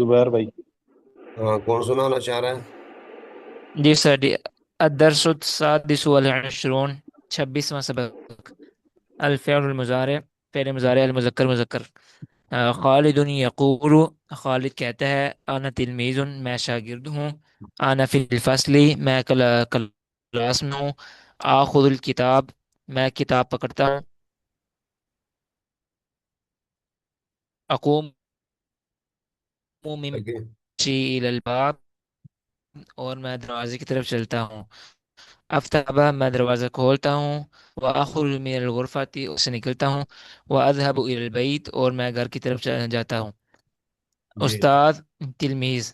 زبیر بھائی۔ ہاں، کون سنانا چاہ رہا ہے؟ جی سر جی الدرس السادس والعشرون 26واں سبق الفعل المضارع فعل مضارع المذکر مذکر خالد یقول خالد کہتا ہے انا تلمیذ میں شاگرد ہوں انا فی الفصل میں کلاس میں ہوں آخذ الکتاب میں کتاب پکڑتا ہوں اقوم من اوکے۔ مشی الی الباب اور میں دروازے کی طرف چلتا ہوں افتح میں دروازہ کھولتا ہوں وآخرج من الغرفۃ اس سے نکلتا ہوں واذهب الى البیت اور میں گھر کی طرف جاتا ہوں جی استاد تلمیذ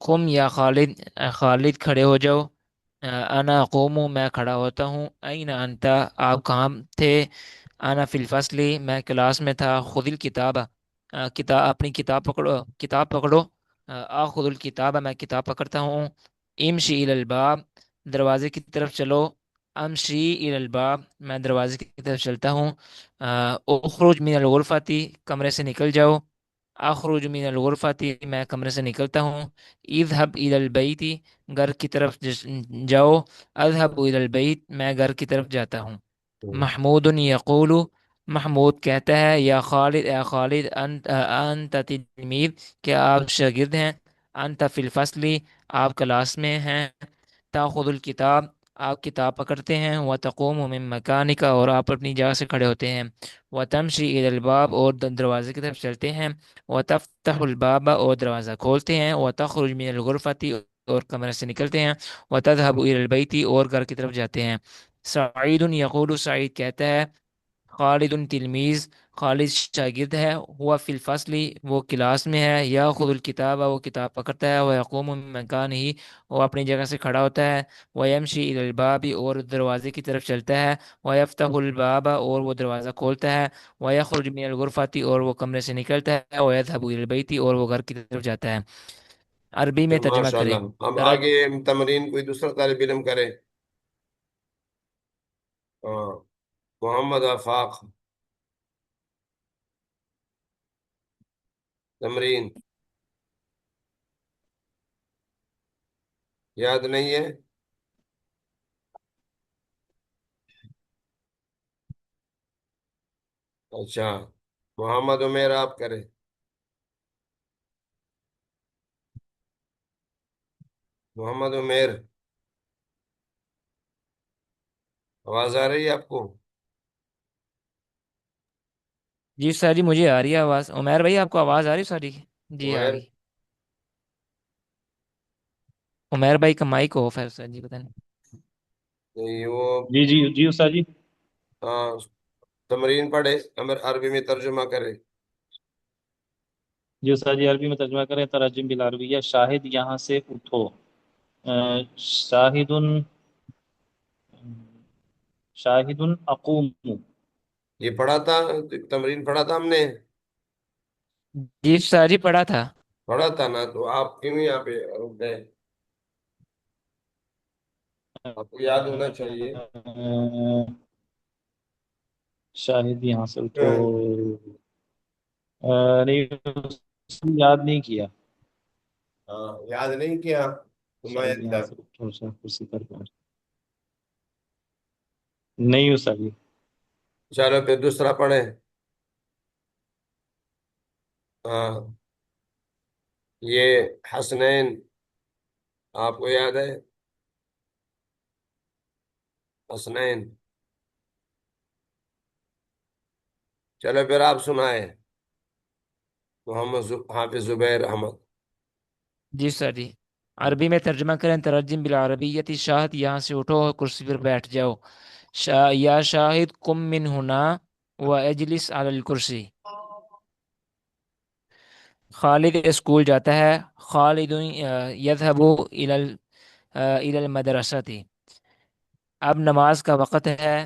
قم یا خالد خالد کھڑے ہو جاؤ انا اقوم میں کھڑا ہوتا ہوں این انت آپ کہاں تھے انا فی الفصل میں کلاس میں تھا خذ الکتاب کتاب اپنی کتاب پکڑو کتاب پکڑو آخذ الکتاب میں کتاب پکڑتا ہوں امشی الی الباب دروازے کی طرف چلو امشی الی الباب میں دروازے کی طرف چلتا ہوں اخرج من الغرفۃ کمرے سے نکل جاؤ اخرج من الغرفۃ میں کمرے سے نکلتا ہوں اذهب الى البیت گھر کی طرف جاؤ اذهب الى البیت میں گھر کی طرف جاتا ہوں محمود یقول محمود کہتا ہے یا خالد اے خالد انت تلمید کیا آپ شاگرد ہیں انت فی الفصل آپ کلاس میں ہیں تاخذ الکتاب آپ کتاب پکڑتے ہیں وتقوم من مکانک اور آپ اپنی جگہ سے کھڑے ہوتے ہیں وتمشی الی الباب اور دروازے کی طرف چلتے ہیں وتفتح الباب اور دروازہ کھولتے ہیں وتخرج من الغرفۃ اور کمرے سے نکلتے ہیں وتذهب الى البیت اور گھر کی طرف جاتے ہیں سعید یقول سعید کہتا ہے خالد تلمیذ خالد شاگرد ہے ہوا فی الفصل وہ کلاس میں ہے یا خود الکتاب وہ کتاب پکڑتا ہے وہ یقوم من مکان ہی وہ اپنی جگہ سے کھڑا ہوتا ہے وہ یمشی الی الباب اور دروازے کی طرف چلتا ہے وہ یفتح الباب اور وہ دروازہ کھولتا ہے وہ یخرج من الغرفۃ اور وہ کمرے سے نکلتا ہے وہ یذهب الی البیت اور وہ گھر کی طرف جاتا ہے عربی میں ترجمہ ماشاء کریں اللہ، اب ترج آگے تمرین کوئی دوسرا طالب علم کرے؟ ہاں، محمد آفاق، تمرین یاد نہیں ہے؟ اچھا، محمد عمیر آپ کرے۔ محمد عمیر، آواز آ رہی ہے آپ کو؟ جی سر جی مجھے آ رہی ہے آواز عمیر بھائی آپ کو آواز آ رہی ہے ساری جی آ عمیر، گئی عمیر بھائی کا مائک آف ہے سر جی پتہ نہیں نہیں وہ، جی جی جی استاد جی۔ ہاں، تمرین پڑھے، عربی میں ترجمہ کرے۔ جی استاد جی عربی میں ترجمہ کریں تراجم بالعربیہ شاہد یہاں سے اٹھو شاہد شاہد اقوم یہ پڑھا تھا، تمرین پڑھا تھا ہم نے؟ جی سر جی پڑھا تھا پڑھا تھا نا، تو آپ کیوں یہاں پہ رک گئے؟ آپ کو یاد ہونا چاہیے۔ شاہد یہاں سے اٹھو نہیں یاد نہیں کیا ہاں، یاد نہیں کیا تو میں شاہد یہاں سے اٹھو شاہ کرسی پر بیٹھ نہیں استاد جی چلو پھر دوسرا پڑھیں۔ ہاں، یہ حسنین آپ کو یاد ہے؟ حسنین، چلو پھر آپ سنائے، حافظ زبیر احمد۔ جی سر جی عربی میں ترجمہ کریں ترجم بالعربیت شاہد یہاں سے اٹھو اور کرسی پر بیٹھ جاؤ یا شاہد کم من ہونا و اجلس علی الکرسی خالد اسکول جاتا ہے خالد یذهب الى المدرسة اب نماز کا وقت ہے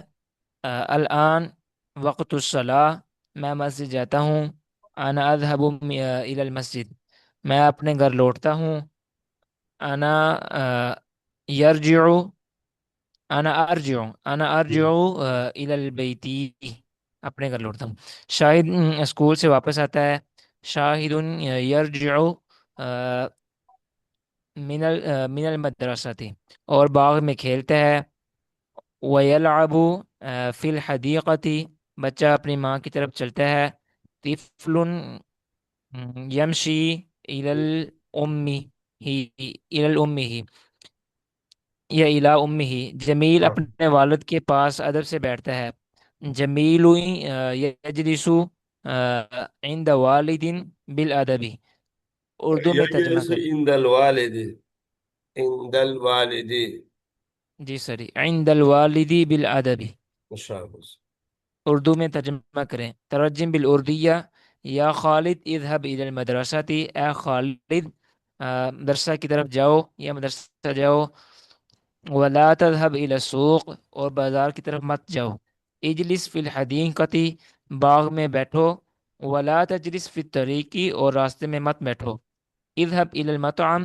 الآن وقت الصلاح میں مسجد جاتا ہوں انا اذهب الى المسجد میں اپنے گھر لوٹتا ہوں انا یرجع انا ارجع الى البیت اپنے گھر لوٹتا ہوں شاہد اسکول سے واپس آتا ہے شاہد یرجع من المدرسہ تھی، اور باغ میں کھیلتا ہے، وَيَلْعَبُ فِي الْحَدِيقَةِ بچہ اپنی ماں کی طرف چلتا ہے، طفل یمشی الی الام ہی الی الام ہی یا الی امہ، جمیل ہاں اپنے والد کے پاس ادب سے بیٹھتا ہے، جمیل یجلس عند والد بالادب، اردو میں ترجمہ يجلس کریں۔ عند الوالد. عند الوالد. جی سر، عند الوالد بالادب، شاباش. اردو میں ترجمہ کریں۔ ترجم بالاردیہ، یا خالد اذهب الى المدرسة، اے خالد مدرسہ کی طرف جاؤ یا مدرسہ جاؤ، ولا تذهب الى السوق، اور بازار کی طرف مت جاؤ، اجلس فی الحدیقة، باغ میں بیٹھو، ولا تجلس فی الطریق، اور راستے میں مت بیٹھو، اذهب الى المطعم،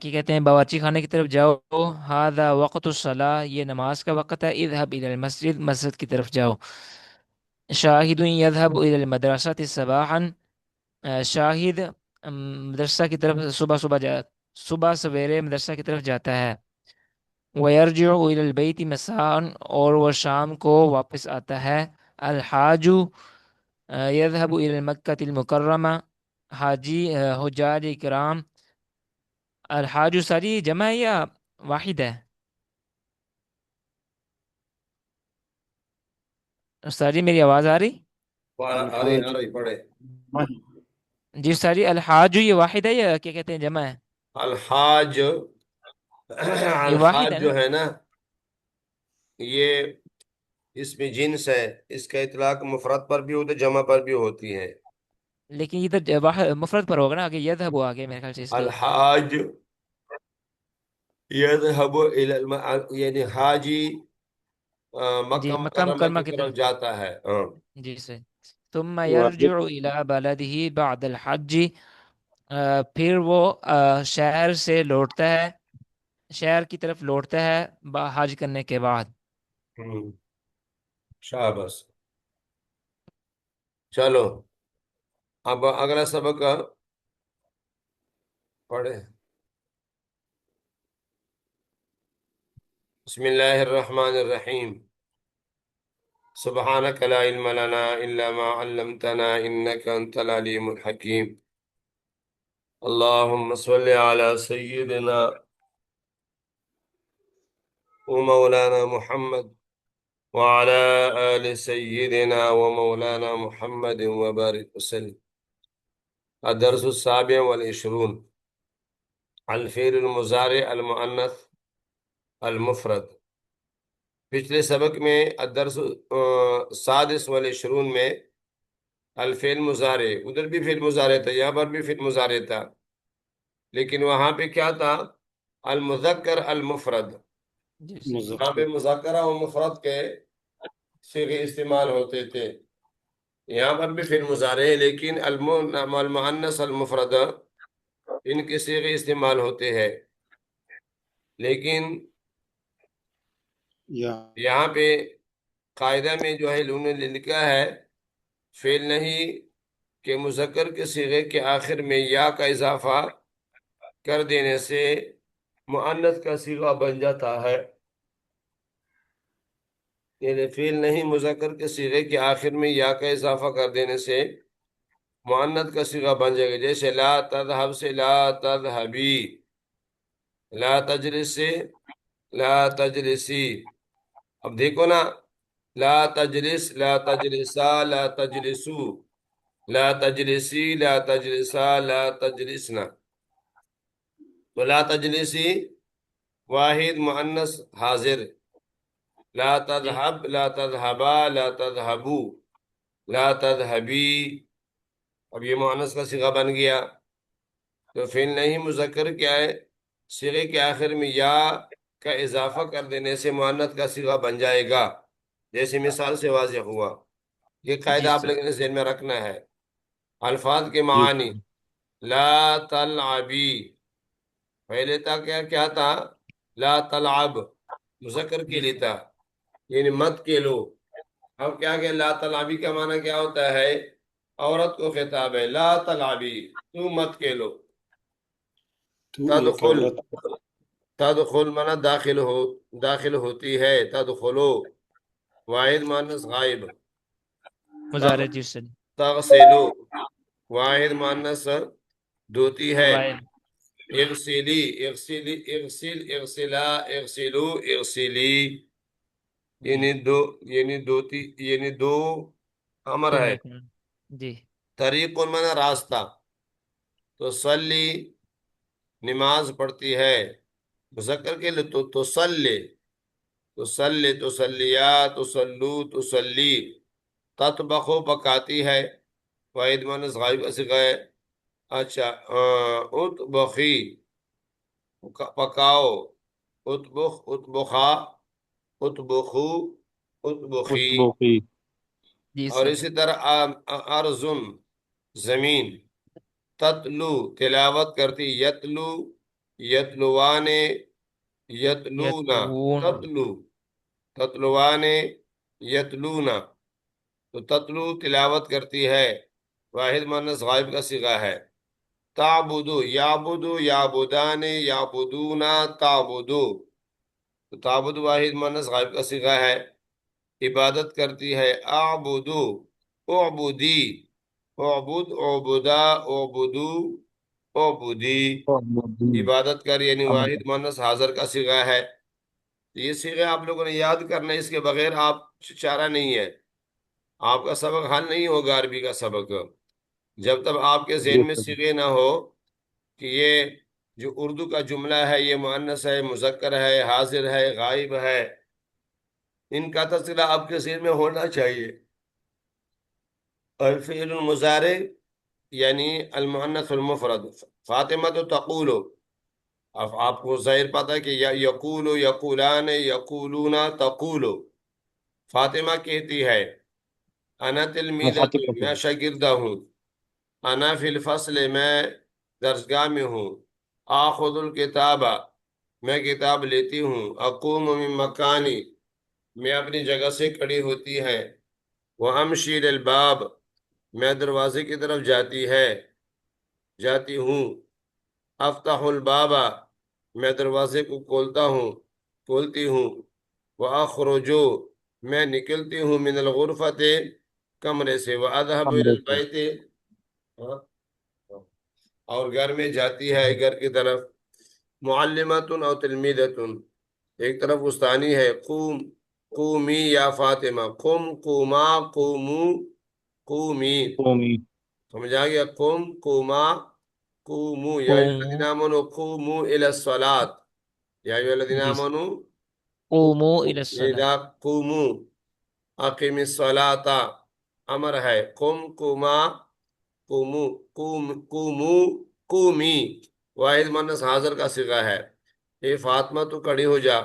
کی کہتے ہیں باورچی خانے کی طرف جاؤ، هذا وقت الصلاة، یہ نماز کا وقت ہے، اذهب الى المسجد، مسجد کی طرف جاؤ، شاہد یذهب الى المدرسة صباحا، شاہد مدرسہ کی طرف صبح سویرے مدرسہ کی طرف جاتا ہے، وَيَرْجِعُ إِلَى الْبَيْتِ مَسَاءً، اور وہ شام کو واپس آتا ہے، الحاج يذهب إلى المکۃ المکرمہ، حاجی حجاج کرام، الحاج ساری جمع ہے یا واحد ہے؟ ساری میری آواز آ رہی؟ الحاج، آ رہی پڑھے. جی ساری، الحاج یہ واحد ہے یا کیا کہتے ہیں جمع ہے؟ الحاج. یہ واحد الحاج ہے نا؟ جو ہے نا، یہ اس میں جنس ہے. اس کا اطلاق مفرد پر بھی ہوتا ہے، جمع پر بھی ہوتی ہے. لیکن یہ تو مفرد پر ہوگا نا، آگے یذهب آگے میرے خیال سے، اس لیے الحاج یذهب الى یعنی حاجی جی، مکہ مکہ مکرمہ مکرمہ کی کی طرف طرف، جاتا ہے. ہاں. جی سے، ثم يرجع الى بلده بعد الحج، پھر وہ شہر سے لوٹتا ہے، شہر کی طرف لوٹتا ہے حج کرنے کے بعد۔ ہوں، شاباش. چلو اب اگلا سبق پڑھے. بسم اللہ الرحمن الرحیم. سبحانك لا علم لنا إلا ما علمتنا إنك أنت العليم الحكيم. اللهم صل على سيدنا ومولانا محمد وعلى آل سيدنا ومولانا محمد وبارك وسلم. الدرس السابع والعشرون، الفعل المضارع المؤنث المفرد. پچھلے سبق میں الدرس السادس والعشرون میں الفعل مضارع، ادھر بھی فعل مضارع تھا، یہاں پر بھی فعل مضارع تھا، لیکن وہاں پہ کیا تھا؟ المذکر المفرد. جی سے، وہاں پہ مذکرہ و مفرد کے صیغے استعمال ہوتے تھے. یہاں پر بھی فعل مضارع ہے، لیکن المؤنث المفرد ان کے صیغے استعمال ہوتے ہیں. لیکن یہاں پہ قاعدہ میں جو ہے انہوں نے لکھا ہے، فعل نہیں کہ مذکر کے صیغے کے آخر میں یا کا اضافہ کر دینے سے مؤنث کا صیغہ بن جاتا ہے. یعنی فعل نہیں مذکر کے صیغے کے آخر میں یا کا اضافہ کر دینے سے مؤنث کا صیغہ بن جائے گا. جیسے لا تذهب سے لا تذهبی، لا تجلس سے لا تجلسی. اب دیکھو نا، لا تجلس، لا تجلسا، لا تجلسو، لا تجلسی، لا تجلسا، لا تجلسنا. تو لا تجلسی واحد مؤنث حاضر، لا جی تذهب، لا تذهبا، لا تذهبو، لا تذهبی. اب یہ مؤنث کا صیغہ بن گیا. تو فعل نہیں مذکر کیا ہے؟ صیغے کے آخر میں یا کا اضافہ کر دینے سے مؤنث کا صیغہ بن جائے گا، جیسے مثال سے واضح ہوا. یہ قاعدہ جی آپ سر، لوگوں نے ذہن میں رکھنا ہے. الفاظ کے معانی، لا تلعبی، پہلے تھا کیا کیا تھا؟ لا تلعب، مذکر کے جی لیے سر، تھا، یعنی مت کھیلو. اب کیا کہ لا تلعبی کا معنی کیا ہوتا ہے؟ عورت کو خطاب ہے، لا تلعبی، تو مت کھیلو. تو ایک تدخل، عورت تدخل مانا داخل ہو، داخل ہوتی ہے. تدخلو واحد مانس غائب. مضارع جس سے تغسلو واحد مانس دھوتی ہے. فوائد اغسلی، اغسلی، اغسل، اغسلا، اغسلو، اغسلی، جی یعنی دوتی، یعنی دو امر تم ہے. ایک جی طریق مانا راستہ. تو صلی نماز پڑھتی ہے، مذکر کے لیے تو صلی، تو صلی، تو صلیا، تو صلو، تو صلی. تطبخو پکاتی ہے، واحد مانس غائب کا صیغہ ہے. اچھا، اطبخی پکاؤ. اطبخ، اطبخا، اطبخو، اطبخی. اطبقی. جی اور سر اسی طرح ارزن زمین. تتلو تلاوت کرتی، یتلو، یتلوانے، یتلونا. یتلون تتلو، تتلوانے، یتلونا. تو تتلو تلاوت کرتی ہے، واحد مانس غائب کا صیغہ ہے. تعبدو، یعبدو، یعبدان، یعبدونا، تعبدو. تو تعبد واحد مانس غائب کا صیغہ ہے. عبادت کرتی ہے، اعبدو، اعبدی، اعبد، اعبدا، اعبدو، اعبدی. عبادت کر یعنی واحد مانس حاضر کا صیغہ ہے. یہ صیغے آپ لوگوں نے یاد کرنا ہے، اس کے بغیر آپ چارہ نہیں ہے. آپ کا سبق حل نہیں ہوگا عربی کا سبق جب تک آپ کے ذہن میں صیغے نہ ہو کہ یہ جو اردو کا جملہ ہے یہ مؤنث ہے، مذکر ہے، حاضر ہے، غائب ہے. ان کا تذکرہ آپ کے ذہن میں ہونا چاہیے. اور فعل المضارع یعنی المؤنث المفرد. فاطمہ تو تقول. اب آپ کو ظاہر پتہ ہے کہ یقول، یقولان، یقولون، تقول. فاطمہ کہتی ہے، انا تلمیذۃ، میں شاگردہ ہوں. انا فی الفصل، میں درسگاہ میں ہوں. آخذ الکتاب، میں کتاب لیتی ہوں. اقوم من مکانی، میں اپنی جگہ سے کھڑی ہوتی ہے. وامشی للباب، میں دروازے کی طرف جاتی ہوں. افتح الباب، میں دروازے کو کھولتی ہوں. واخرج، میں نکلتی ہوں. من الغرفۃ، کمرے سے. واذهب الى البيت، اور گھر میں جاتی ہے، گھر کی طرف. معلمۃ او تلمیذۃ، ایک طرف استانی ہے. قوم، قومی یا فاطمہ. قم، قوما، قومو، قومی. قومی. سمجھ آ گیا؟ قم، قوما، قومو. یا ایھا الذین قوموا آمنوا قوموا الی الصلاۃ. یا ایھا الذین جی آمنوا قوموا قوموا الی الصلاۃ اذا قوموا. اقیم الصلاۃ امر ہے. قم، قوما، قومو، قومو، قومی. واحد مؤنث حاضر کا صیغہ ہے. اے فاطمہ تو کھڑی ہو جا.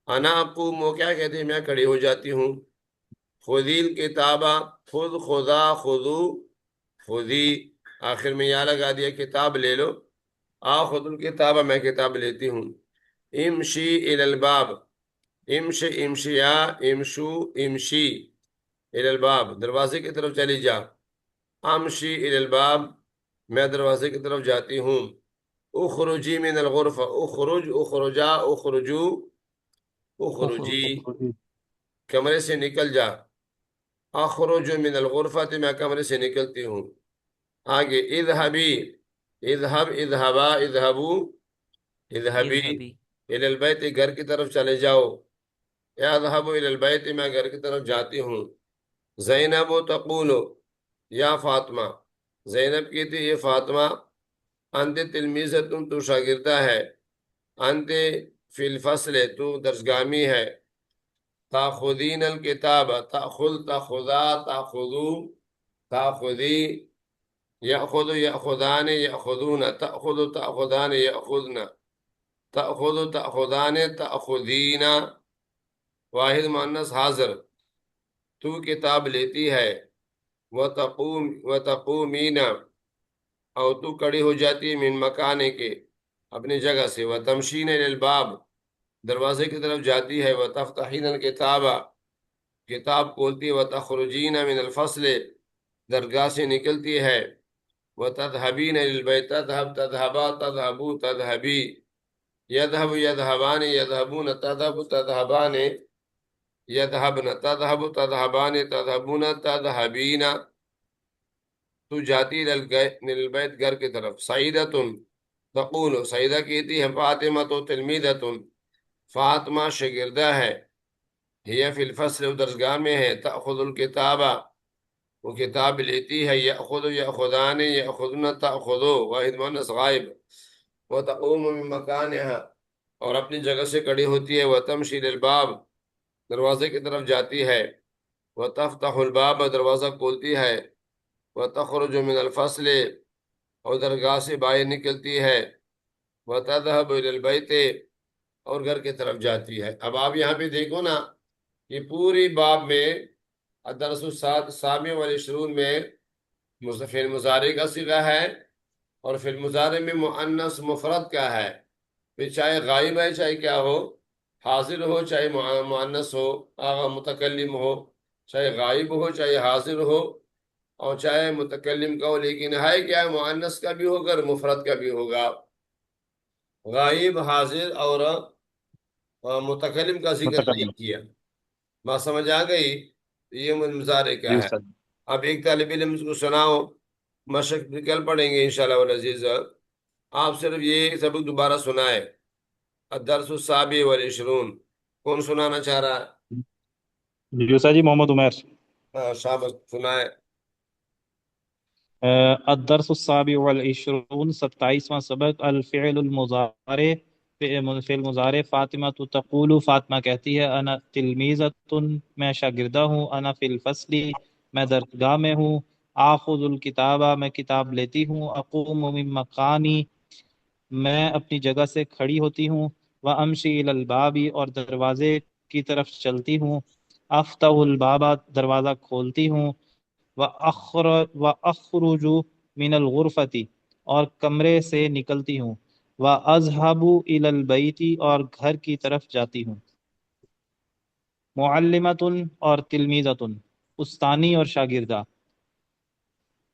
انا اقوم، وہ کیا کہتے ہیں؟ میں کھڑی ہو جاتی ہوں. خذی الکتابہ، خذ، خذا، خذو، خذی. آخر میں یا لگا دیا، کتاب لے لو. آخذ الکتابہ، میں کتاب لیتی ہوں. امشی الی الباب، امش، امشیا، امشو، امشی. الی الباب، دروازے کی طرف چلی جا. امشی الی الباب، میں دروازے کی طرف جاتی ہوں. اخرجی من الغرفہ، اخرج، اخرجا، اخرجو، اخرجی. کمرے سے نکل جا. اخرج من الغرفۃ، میں کمرے سے نکلتی ہوں. آگے اذهبی، اذهب، اذهبا، اذهبو، اذهبی. اذهبی الی البیت، گھر کی طرف چلے جاؤ. اذهب الی البیت، میں گھر کی طرف جاتی ہوں. زینب تقول، یا فاطمہ. زینب کہتی، یہ فاطمہ. انت تلمیذۃ، تو شاگردہ ہے. انت فی الفصل، تو درسگامی ہے. تاخذین الکتاب، تاخذ، تاخذا، تاخذو، تاخذی. یاخذ، یاخذان، یاخذون. تاخذ، تاخذان، یاخذن. تاخذ، تاخذان، تاخذین. واحد مؤنث حاضر. تو کتاب لیتی ہے. وتقومین، اور تو کڑی ہو جاتی ہے. من مکانے کے، اپنی جگہ سے. وتمشین الی الباب، دروازے کی طرف جاتی ہے. وتفتحین الکتاب، کتاب کھولتی ہے. وتخرجین من الفصل، درگاہ سے نکلتی ہے، وتذهبین الی البیت، تذهب تذهبا تذهبو تذهبی، یذهب یذهبان یذهبون تذهب تذهبان یذهبن تذهب تذهبان تذهبون تذهبین، تو جاتی البیت گھر کی طرف، سعیدۃ تقول، سعیدہ کہتی ہے فاطمہ تو تلمیذۃ، فاطمہ شاگردہ ہے، ہی فی الفصل، درسگاہ میں ہے، تأخذ الکتاب، وہ کتاب لیتی ہے، یأخذ یأخذان یأخذن تأخذو، واحد مؤنث غائب، وتقوم من مکانها، اور اپنی جگہ سے کھڑی ہوتی ہے، وتمشی للباب، دروازے کی طرف جاتی ہے، وتفتح الباب، دروازہ کھولتی ہے، وتخرج من الفصل، اور درگاہ سے باہر نکلتی ہے، وتذهب الى البیت، اور گھر کی طرف جاتی ہے۔ اب آپ یہاں پہ دیکھو نا، یہ پوری باب میں الدرس السابع والعشرون میں فعل مضارع کا صیغہ ہے، اور فعل مضارع میں مؤنث مفرد کا ہے، پھر چاہے غائب ہے چاہے کیا ہو، حاضر ہو چاہے مؤنث ہو، متکلم ہو، چاہے غائب ہو چاہے حاضر ہو، اور چاہے متکلم کا ہو، لیکن ہے کیا، مؤنث کا بھی ہوگا اور مفرد کا بھی ہوگا۔ غائب، حاضر اور متکلم کا ذکر نہیں متکلم، کیا۔ بات سمجھ آ گئی؟ یہ مضارع جی کا ہے۔ استاد۔ اب ایک طالب علم کو سناؤ، مشق بھی کل پڑھیں گے انشاءاللہ والعزیز، آپ صرف یہ سبق دوبارہ سنائے، الدرس السابع والعشرون، کون سنانا چاہ رہا ہے؟ جی استاد جی، محمد عمیر۔ شاباش، سنائے۔ الدرس السابع والعشرون، 27واں سبق، الفعل المضارع، فعل مضارع، فاطمہ تقول، فاطمہ کہتی ہے، انا تلمیذۃ، میں شاگردہ ہوں، انا فی الفصل، میں درسگاہ میں ہوں، آخذ الکتابہ، میں کتاب لیتی ہوں، اقوم من مکانی، میں اپنی جگہ سے کھڑی ہوتی ہوں، وامشی الی الباب، اور دروازے کی طرف چلتی ہوں، افتح الباب، دروازہ کھولتی ہوں، وَأَخْرُجُ مِنَ الْغُرْفَةِ، اور کمرے سے نکلتی ہوں، وَأَذْهَبُ إِلَى الْبَيْتِ، اور گھر کی طرف جاتی ہوں۔ معلمۃ اور تلمیذۃ، استانی اور شاگردہ۔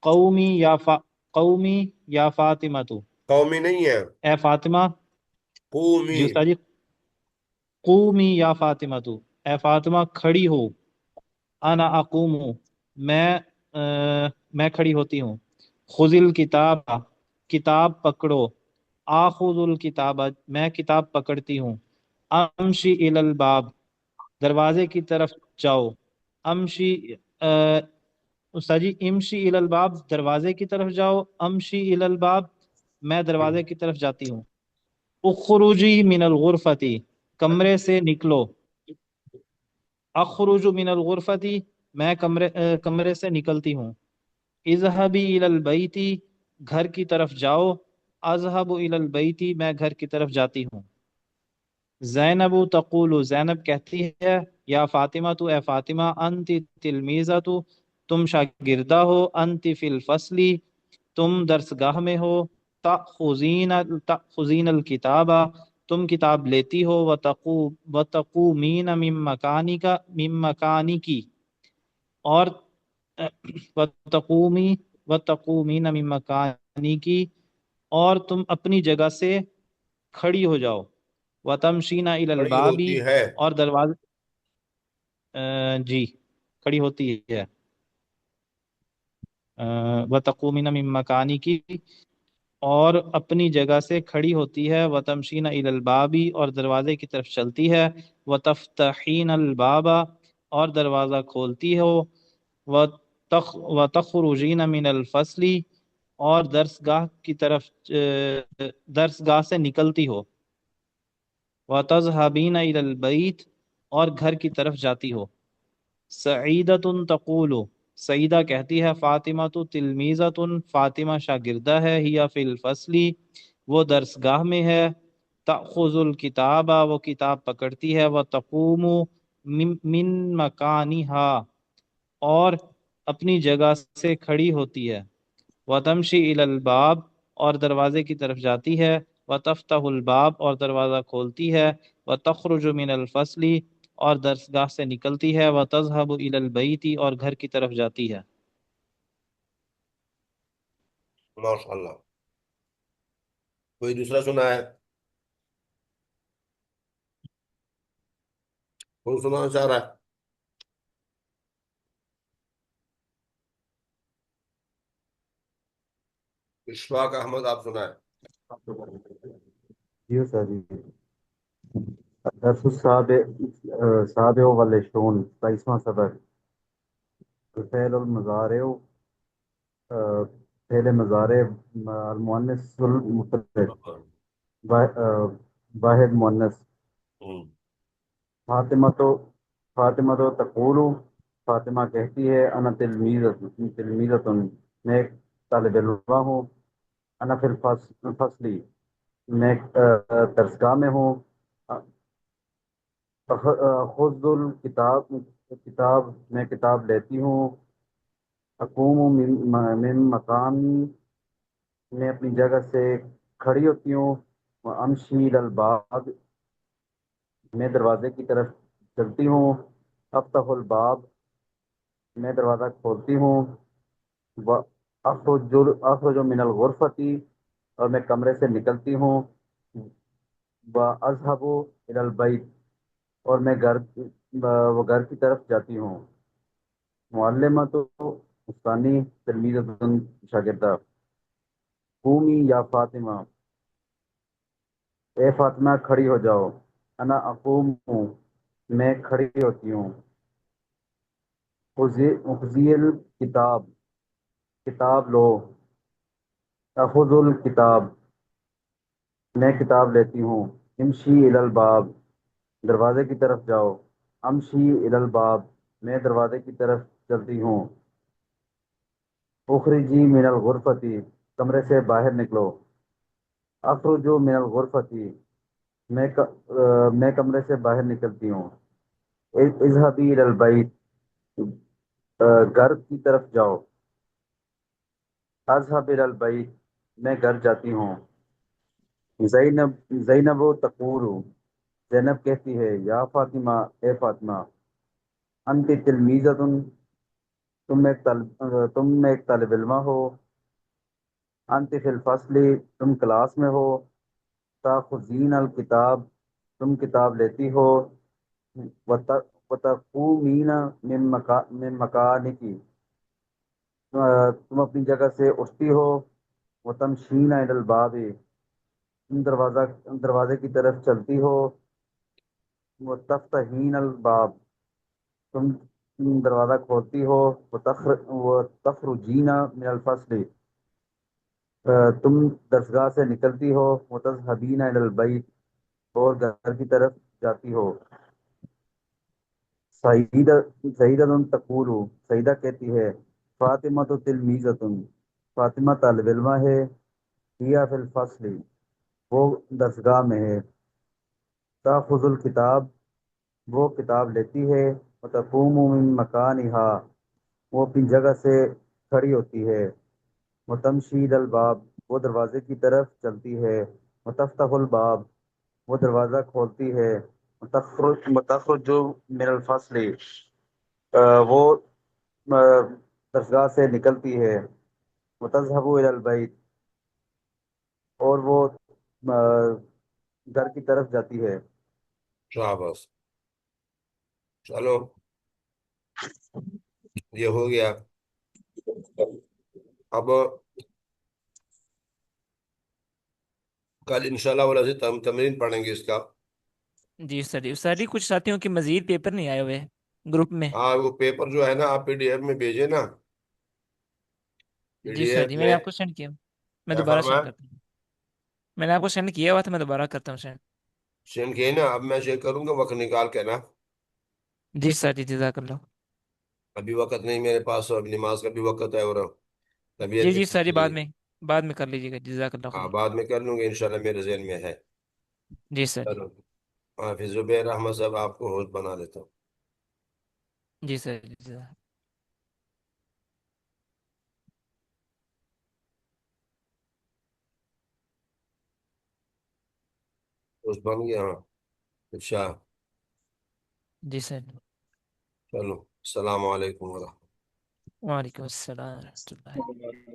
قومی یا فاطمہ، قومی نہیں ہے، اے فاطمہ، قومی۔ جی استاد جی، قومی یا فاطمہ، اے فاطمہ کھڑی ہو، انا اقوم، میں کھڑی ہوتی ہوں، خذ الکتاب، کتاب پکڑو، آخذ الکتاب، میں کتاب پکڑتی ہوں، امشی الی الباب، دروازے کی طرف جاؤ، امشی استاد جی، امشی الی الباب، دروازے کی طرف جاؤ، امشی الی الباب، میں دروازے کی طرف جاتی ہوں، اخرجی من الغرفۃ، کمرے سے نکلو، اخرج من الغرفۃ، میں کمرے سے نکلتی ہوں، اذهبی الی البیت، گھر کی طرف جاؤ، اذهب الی البیت، میں گھر کی طرف جاتی ہوں۔ زینب تقول، زینب کہتی ہے، یا فاطمہ، تو اے فاطمہ، انت تلمیذہ، تم شاگردہ ہو، انت فی الفصل، تم درسگاہ میں ہو، تأخذین الکتاب، تم کتاب لیتی ہو، وتقومین من مکانکی، اور وتقومین من مکانکی، اور تم اپنی جگہ سے کھڑی ہو جاؤ، وتمشین الی کھڑی الباب، ہوتی ہے، اور دروازے جی کھڑی ہوتی ہے، وتقومین من مکانکی، اور اپنی جگہ سے کھڑی ہوتی ہے، وتمشین الی الباب، اور دروازے کی طرف چلتی ہے، وتفتحین الباب، اور دروازہ کھولتی ہو، وتخرجین من الفصل، اور درسگاہ سے نکلتی ہو، وتذهبین الی البیت، اور گھر کی طرف جاتی ہو۔ سعیدۃ تقول، سعیدہ کہتی ہے، فاطمہ تلمیذۃ، فاطمہ شاگردہ ہے، ہی فی الفصل، وہ درسگاہ میں ہے، تأخذ الکتاب، وہ کتاب پکڑتی ہے، وتقوم من مکانہا، اور اپنی جگہ سے کھڑی ہوتی ہے، وتمشی الی الباب، اور دروازے کی طرف جاتی ہے، وتفتح الباب، اور دروازہ کھولتی ہے، وتخرج من الفصل، اور درسگاہ سے نکلتی ہے، وتذهب الی البیت، اور گھر کی طرف جاتی ہے۔ ماشاء اللہ. کوئی دوسرا سنا ہے؟ کوئی سنانا چاہ رہا ہے؟ اشفاق احمد، آپ سنا ہے؟ جی استاد جی. درس السابع سابع والعشرون 22واں سبق. الفعل المضارع فعل مضارع المؤنث المفرد واحد مؤنث. فاطمہ تو تقول فاطمہ کہتی ہے انا تلمیذۃ میں ایک طالب علم ہوں. انا فی الفصلی میں درسگاہ میں ہوں. خذ الکتاب کتاب میں کتاب لیتی ہوں. اقوم من مقامی میں اپنی جگہ سے کھڑی ہوتی ہوں. امشی الی الباب میں دروازے کی طرف چلتی ہوں. افتح الباب میں دروازہ کھولتی ہوں. اخرج من الغرفتی اور میں کمرے سے نکلتی ہوں. واذهب الی البیت اور میں وہ گھر کی طرف جاتی ہوں. معلمہ تو استانی تلمیذۃ شاگردہ. قومی یا فاطمہ اے فاطمہ کھڑی ہو جاؤ. انا اقوم میں کھڑی ہوتی ہوں. خذی الکتاب کتاب لو. اخذ الکتاب میں کتاب لیتی ہوں. امشی الی الباب دروازے کی طرف جاؤ. امشی الی الباب میں دروازے کی طرف چلتی ہوں. اخرجی من الغرفتی کمرے سے باہر نکلو. اخرجو من الغرفتی میں کمرے سے باہر نکلتی ہوں. اذهبی الی البیت گھر کی طرف جاؤ. اذهب الی البیت میں گھر جاتی ہوں. زینب تقول زینب کہتی ہے یا فاطمہ اے فاطمہ. انت تلمیذۃ تم ایک طالب علمہ ہو. انت فی الفصل تم کلاس میں ہو. تاخذین الکتاب تم کتاب لیتی ہو. وتقومین من مکانکی تم اپنی جگہ سے اٹھتی ہو. وتمشین الی الباب تم دروازے کی طرف چلتی ہو. وتفتحین الباب تم دروازہ کھولتی ہو. وتخرجین من الفصل تم درسگاہ سے نکلتی ہو. وتذهبین الی البیت اور گھر کی طرف جاتی ہو. سعیدہ تقول سعیدہ کہتی ہے فاطمہ تو تلمیذۃ فاطمہ طالب علمہ ہے. ہی فی الفصل وہ درسگاہ میں ہے. تاخذ الکتاب وہ کتاب لیتی ہے. وتقوم من مکانہا وہ اپنی جگہ سے کھڑی ہوتی ہے. وتمشی الی الباب وہ دروازے کی طرف چلتی ہے. وتفتح الباب وہ دروازہ کھولتی ہے. وتخرج من الفصل وہ درسگاہ سے نکلتی ہے. وتذهب الی البیت اور وہ گھر کی طرف جاتی ہے. شاباش. چلو یہ ہو گیا. اب کل انشاءاللہ والا ہم تمرین پڑھیں گے اس کا. جی سر جی سر جی کچھ ساتھیوں کے مزید پیپر نہیں آئے ہوئے گروپ میں. ہاں وہ پیپر جو ہے نا آپ PDF میں بھیجے نا. جی سر PDF جی میں نے میں آپ کو سینڈ کیا. میں کیا دوبارہ فرمایا؟ سینڈ کرتا ہوں. میں نے آپ کو سینڈ کیا ہوا تھا. میں دوبارہ کرتا ہوں سینڈ. سینڈ کیے نا. اب میں چیک کروں گا وقت نکال کے نا. جی سر جی جزاک اللہ. ابھی وقت نہیں میرے پاس. ابھی نماز کا بھی وقت ہے اور طبیعت جی بھی جی سر ٹھیک جی نہیں بعد ہے. میں بعد میں کر لیجیے گا. جزاک اللہ ہاں خیر. بعد میں کر لوں گا انشاءاللہ میرے ذہن میں ہے. جی سر جی. چلو حافظ زبیر احمد صاحب آپ کو ہوسٹ بنا لیتا ہوں. جی سر جی جزاک. ہوسٹ بن گیا. ہاں اچھا. جی سر. چلو السلام علیکم ورحمۃ. وعلیکم السلام ورحمۃ اللہ.